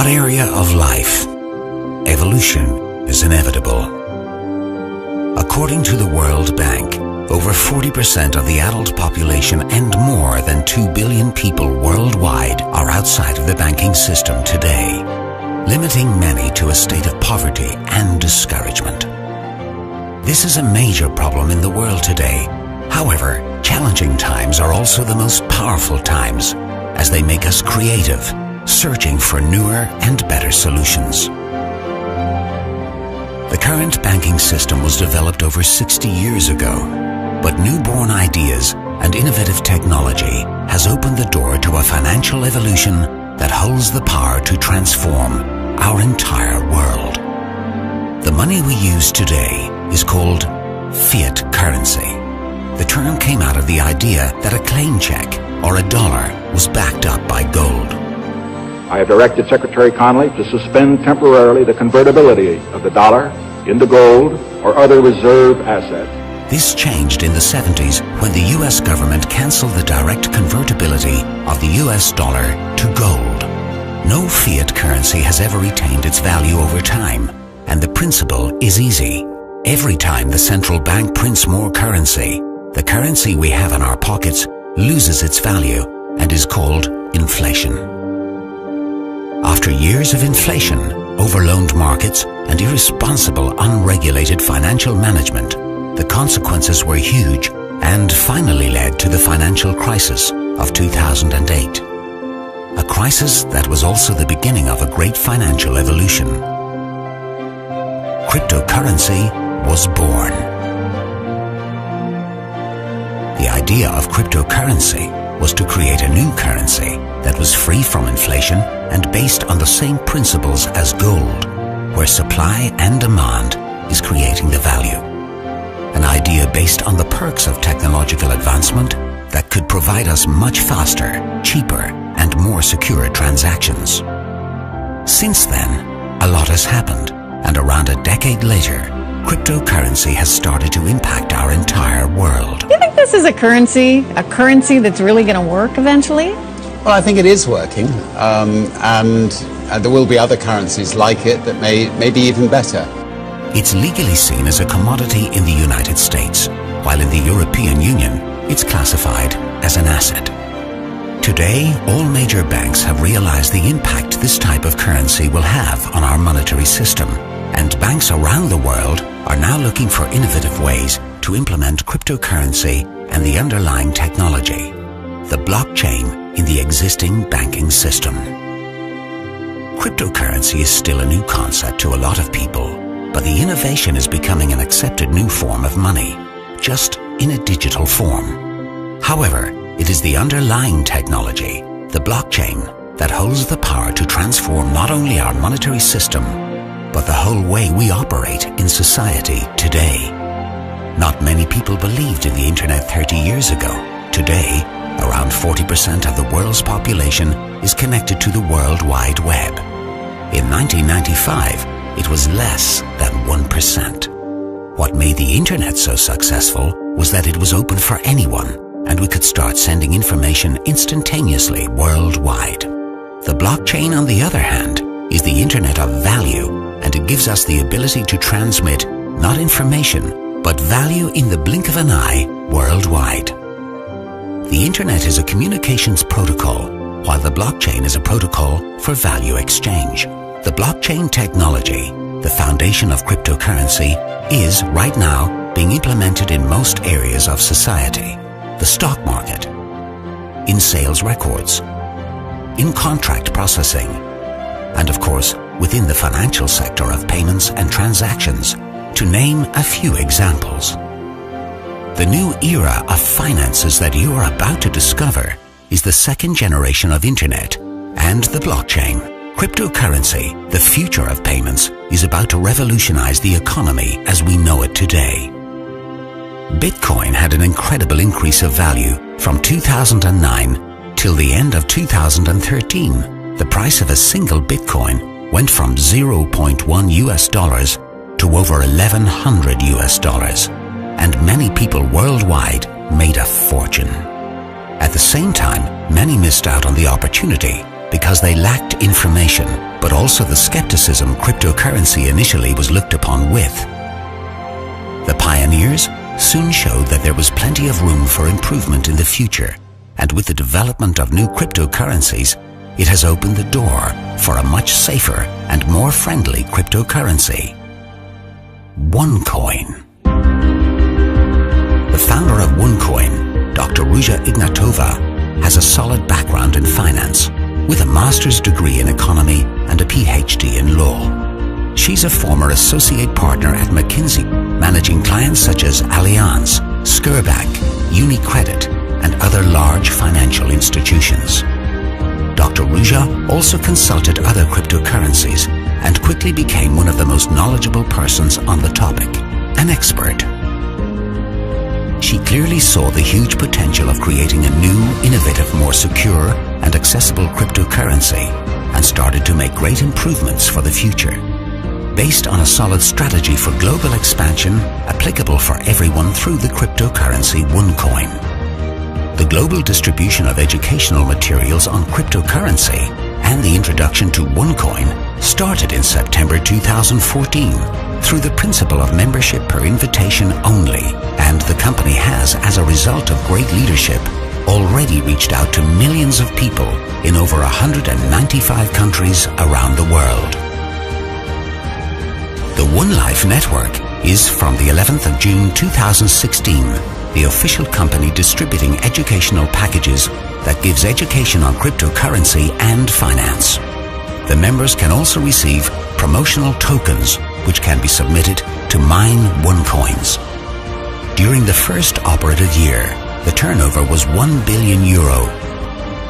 what area of life? Evolution is inevitable. According to the World Bank, over 40% of the adult population and more than 2 billion people worldwide are outside of the banking system today, limiting many to a state of poverty and discouragement. This is a major problem in the world today. However, challenging times are also the most powerful times, as they make us creative, searching for newer and better solutions. The current banking system was developed over 60 years ago, but newborn ideas and innovative technology has opened the door to a financial evolution that holds the power to transform our entire world. The money we use today is called fiat currency. The term came out of the idea that a claim check or a dollar was backed up by gold. I have directed Secretary Connally to suspend temporarily the convertibility of the dollar into gold or other reserve assets. This changed in the 70s when the US government canceled the direct convertibility of the US dollar to gold. No fiat currency has ever retained its value over time, and the principle is easy. Every time the central bank prints more currency, the currency we have in our pockets loses its value and is called inflation. After years of inflation, overloaned markets, and irresponsible, unregulated financial management, the consequences were huge and finally led to the financial crisis of 2008. A crisis that was also the beginning of a great financial evolution. Cryptocurrency was born. The idea of cryptocurrency was to create a new currency that was free from inflation and based on the same principles as gold, where supply and demand is creating the value. An idea based on the perks of technological advancement that could provide us much faster, cheaper, and more secure transactions. Since then, a lot has happened, and around a decade later, cryptocurrency has started to impact our entire world. Do you think this is a currency that's really going to work eventually? Well, I think it is working, and there will be other currencies like it that may be even better. It's legally seen as a commodity in the United States, while in the European Union, it's classified as an asset. Today, all major banks have realized the impact this type of currency will have on our monetary system, and banks around the world are now looking for innovative ways to implement cryptocurrency and the underlying technology, the blockchain, in the existing banking system. Cryptocurrency is still a new concept to a lot of people, but the innovation is becoming an accepted new form of money, just in a digital form. However, it is the underlying technology, the blockchain, that holds the power to transform not only our monetary system, but the whole way we operate in society today. Not many people believed in the internet 30 years ago. Today, around 40% of the world's population is connected to the World Wide Web. In 1995, it was less than 1%. What made the internet so successful was that it was open for anyone, and we could start sending information instantaneously worldwide. The blockchain, on the other hand, is the internet of value, and it gives us the ability to transmit not information, but value in the blink of an eye worldwide. The internet is a communications protocol, while the blockchain is a protocol for value exchange. The blockchain technology, the foundation of cryptocurrency, is right now being implemented in most areas of society. The stock market, in sales records, in contract processing, and of course, within the financial sector of payments and transactions, to name a few examples. The new era of finances that you are about to discover is the second generation of internet and the blockchain. Cryptocurrency, the future of payments, is about to revolutionize the economy as we know it today. Bitcoin had an incredible increase of value from 2009 till the end of 2013. The price of a single Bitcoin went from 0.1 US dollars to over 1,100 US dollars, and many people worldwide made a fortune. At the same time, many missed out on the opportunity because they lacked information but also the skepticism cryptocurrency initially was looked upon with. The pioneers soon showed that there was plenty of room for improvement in the future, and with the development of new cryptocurrencies, it has opened the door for a much safer and more friendly cryptocurrency. OneCoin. The founder of OneCoin, Dr. Ruja Ignatova, has a solid background in finance, with a master's degree in economy and a PhD in law. She's a former associate partner at McKinsey, managing clients such as Allianz, Sberbank, UniCredit, and other large financial institutions. Dr. Ruja also consulted other cryptocurrencies and quickly became one of the most knowledgeable persons on the topic, an expert. She clearly saw the huge potential of creating a new, innovative, more secure and accessible cryptocurrency and started to make great improvements for the future. Based on a solid strategy for global expansion applicable for everyone through the cryptocurrency OneCoin. The global distribution of educational materials on cryptocurrency and the introduction to OneCoin started in September 2014 through the principle of membership per invitation only, and the company has, as a result of great leadership, already reached out to millions of people in over 195 countries around the world. The Onelife network is, from the 11th of June 2016, the official company distributing educational packages that gives education on cryptocurrency and finance. The members can also receive promotional tokens which can be submitted to mine OneCoins. During the first operative year, the turnover was €1 billion,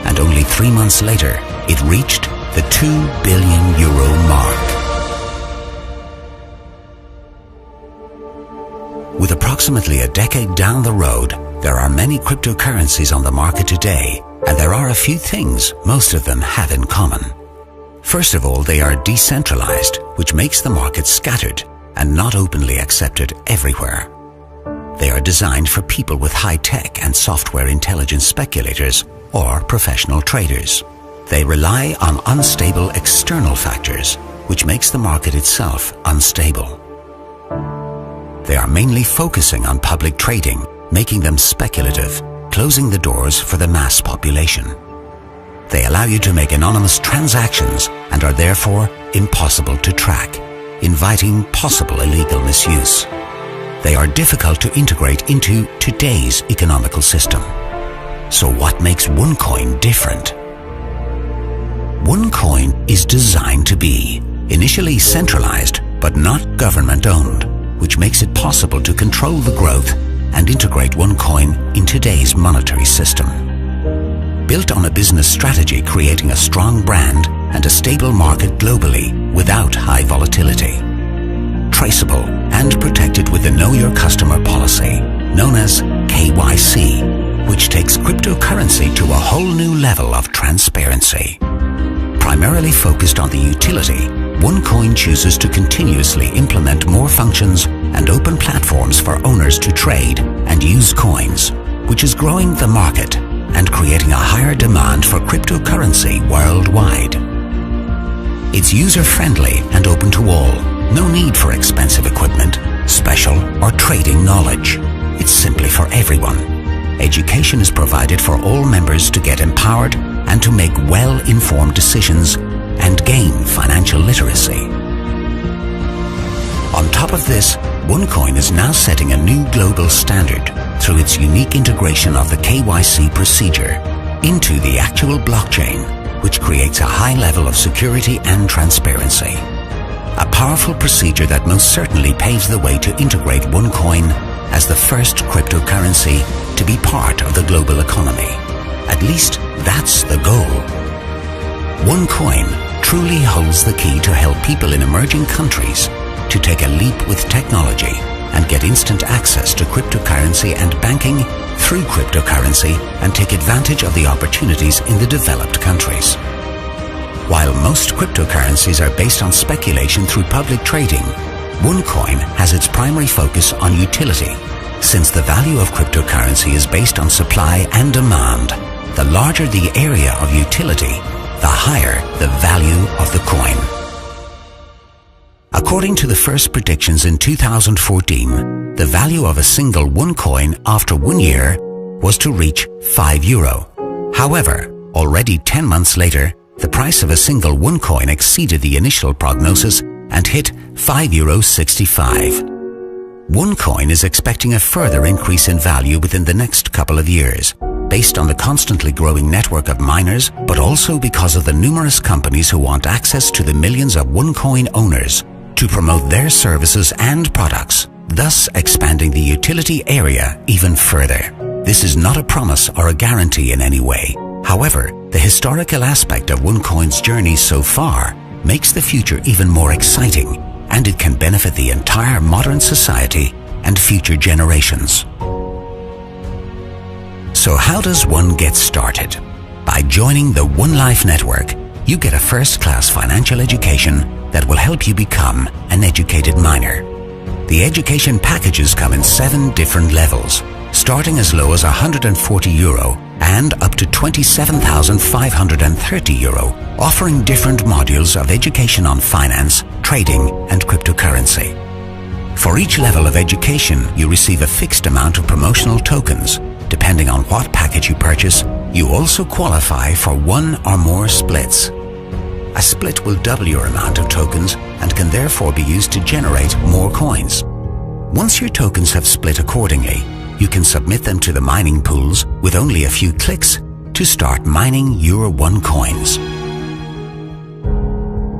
and only 3 months later, it reached the €2 billion mark. With approximately a decade down the road, there are many cryptocurrencies on the market today, and there are a few things most of them have in common. First of all, they are decentralized, which makes the market scattered and not openly accepted everywhere. They are designed for people with high-tech and software intelligence speculators or professional traders. They rely on unstable external factors, which makes the market itself unstable. They are mainly focusing on public trading, making them speculative, closing the doors for the mass population. They allow you to make anonymous transactions and are therefore impossible to track, inviting possible illegal misuse. They are difficult to integrate into today's economical system. So what makes OneCoin different? OneCoin is designed to be initially centralized but not government-owned, which makes it possible to control the growth and integrate OneCoin in today's monetary system. Built on a business strategy creating a strong brand and a stable market globally without high volatility. Traceable and protected with the Know Your Customer policy, known as KYC, which takes cryptocurrency to a whole new level of transparency. Primarily focused on the utility, OneCoin chooses to continuously implement more functions and open platforms for owners to trade and use coins, which is growing the market and creating a higher demand for cryptocurrency worldwide. It's user-friendly and open to all. No need for expensive equipment, special or trading knowledge. It's simply for everyone. Education is provided for all members to get empowered and to make well-informed decisions and gain financial literacy. On top of this, OneCoin is now setting a new global standard through its unique integration of the KYC procedure into the actual blockchain, which creates a high level of security and transparency. A powerful procedure that most certainly paves the way to integrate OneCoin as the first cryptocurrency to be part of the global economy. At least that's the goal. OneCoin truly holds the key to help people in emerging countries to take a leap with technology and get instant access to cryptocurrency and banking through cryptocurrency and take advantage of the opportunities in the developed countries. While most cryptocurrencies are based on speculation through public trading, OneCoin has its primary focus on utility. Since the value of cryptocurrency is based on supply and demand, the larger the area of utility, the higher the value of the coin. According to the first predictions in 2014, the value of a single OneCoin after 1 year was to reach €5. However, already 10 months later, the price of a single OneCoin exceeded the initial prognosis and hit €5.65. OneCoin is expecting a further increase in value within the next couple of years, based on the constantly growing network of miners, but also because of the numerous companies who want access to the millions of OneCoin owners to promote their services and products, thus expanding the utility area even further. This is not a promise or a guarantee in any way. However, the historical aspect of OneCoin's journey so far makes the future even more exciting, and it can benefit the entire modern society and future generations. So how does one get started? By joining the Onelife network, you get a first-class financial education that will help you become an educated miner. The education packages come in 7 different levels, starting as low as €140 and up to €27,530, offering different modules of education on finance, trading and cryptocurrency. For each level of education, you receive a fixed amount of promotional tokens. Depending on what package you purchase, you also qualify for 1 or more splits. A split will double your amount of tokens and can therefore be used to generate more coins. Once your tokens have split accordingly, you can submit them to the mining pools with only a few clicks to start mining your OneCoins.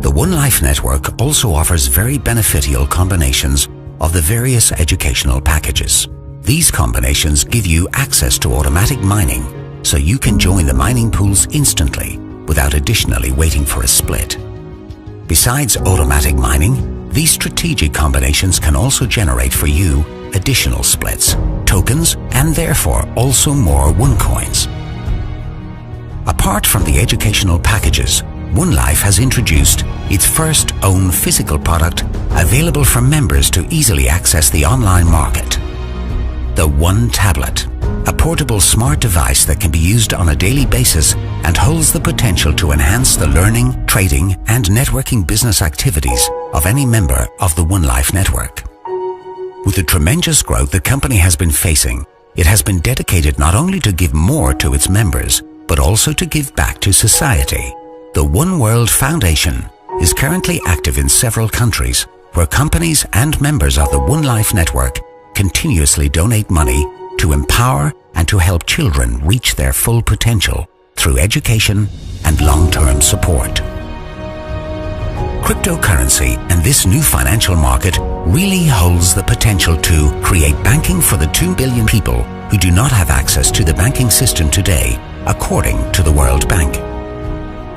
The Onelife network also offers very beneficial combinations of the various educational packages. These combinations give you access to automatic mining, so you can join the mining pools instantly without additionally waiting for a split. Besides automatic mining, these strategic combinations can also generate for you additional splits, tokens, and therefore also more OneCoins. Apart from the educational packages, Onelife has introduced its first own physical product available for members to easily access the online market. The One Tablet, a portable smart device that can be used on a daily basis and holds the potential to enhance the learning, trading, and networking business activities of any member of the Onelife network. With the tremendous growth the company has been facing, it has been dedicated not only to give more to its members, but also to give back to society. The One World Foundation is currently active in several countries where companies and members of the Onelife network continuously donate money to empower and to help children reach their full potential through education and long-term support. Cryptocurrency and this new financial market really holds the potential to create banking for the 2 billion people who do not have access to the banking system today, according to the World Bank.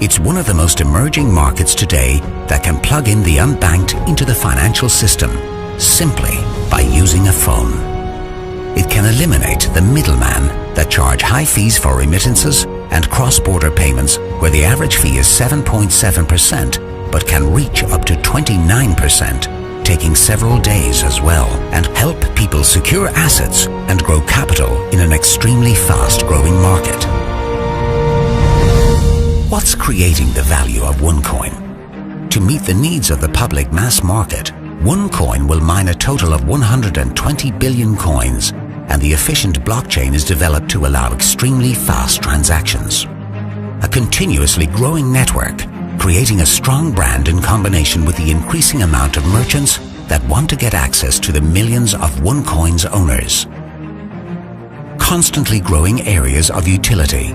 It's one of the most emerging markets today that can plug in the unbanked into the financial system simply by using a phone. It can eliminate the middleman that charge high fees for remittances and cross-border payments where the average fee is 7.7%, but can reach up to 29%, taking several days as well, and help people secure assets and grow capital in an extremely fast-growing market. What's creating the value of OneCoin? To meet the needs of the public mass market, OneCoin will mine a total of 120 billion coins, and the efficient blockchain is developed to allow extremely fast transactions. A continuously growing network, creating a strong brand in combination with the increasing amount of merchants that want to get access to the millions of OneCoin's owners. Constantly growing areas of utility.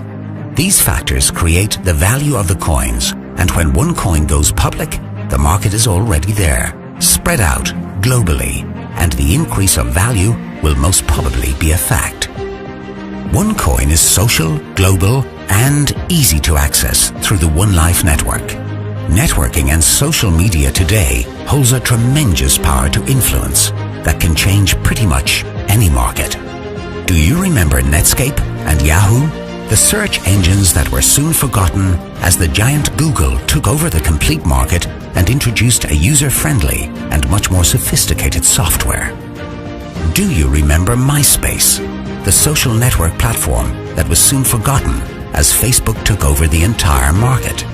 These factors create the value of the coins, and when OneCoin goes public, the market is already there, spread out globally, and the increase of value will most probably be a fact. OneCoin is social, global, and easy to access through the Onelife network. Networking and social media today holds a tremendous power to influence that can change pretty much any market. Do you remember Netscape and Yahoo? The search engines that were soon forgotten as the giant Google took over the complete market and introduced a user-friendly and much more sophisticated software. Do you remember MySpace, the social network platform that was soon forgotten as Facebook took over the entire market?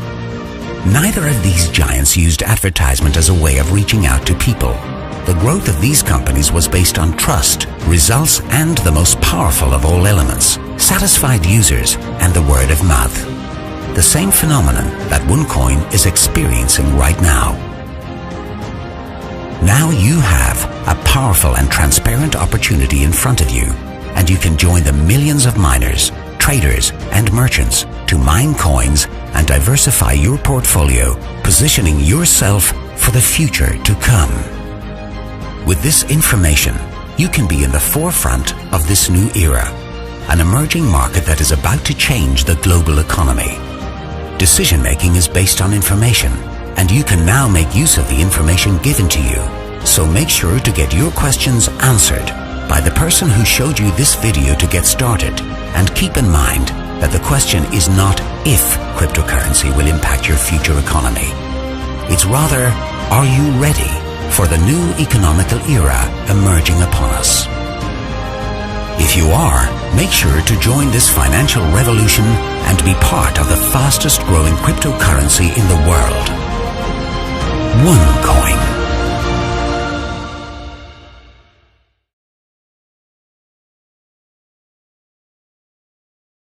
Neither of these giants used advertisement as a way of reaching out to people. The growth of these companies was based on trust, results, and the most powerful of all elements, satisfied users and the word of mouth. The same phenomenon that OneCoin is experiencing right now. Now you have a powerful and transparent opportunity in front of you, and you can join the millions of miners, traders, and merchants to mine coins and diversify your portfolio, positioning yourself for the future to come. With this information, you can be in the forefront of this new era, an emerging market that is about to change the global economy. Decision-making is based on information, and you can now make use of the information given to you. So make sure to get your questions answered by the person who showed you this video to get started, and keep in mind that the question is not if cryptocurrency will impact your future economy. It's rather, are you ready for the new economical era emerging upon us? If you are, make sure to join this financial revolution and be part of the fastest growing cryptocurrency in the world. OneCoin.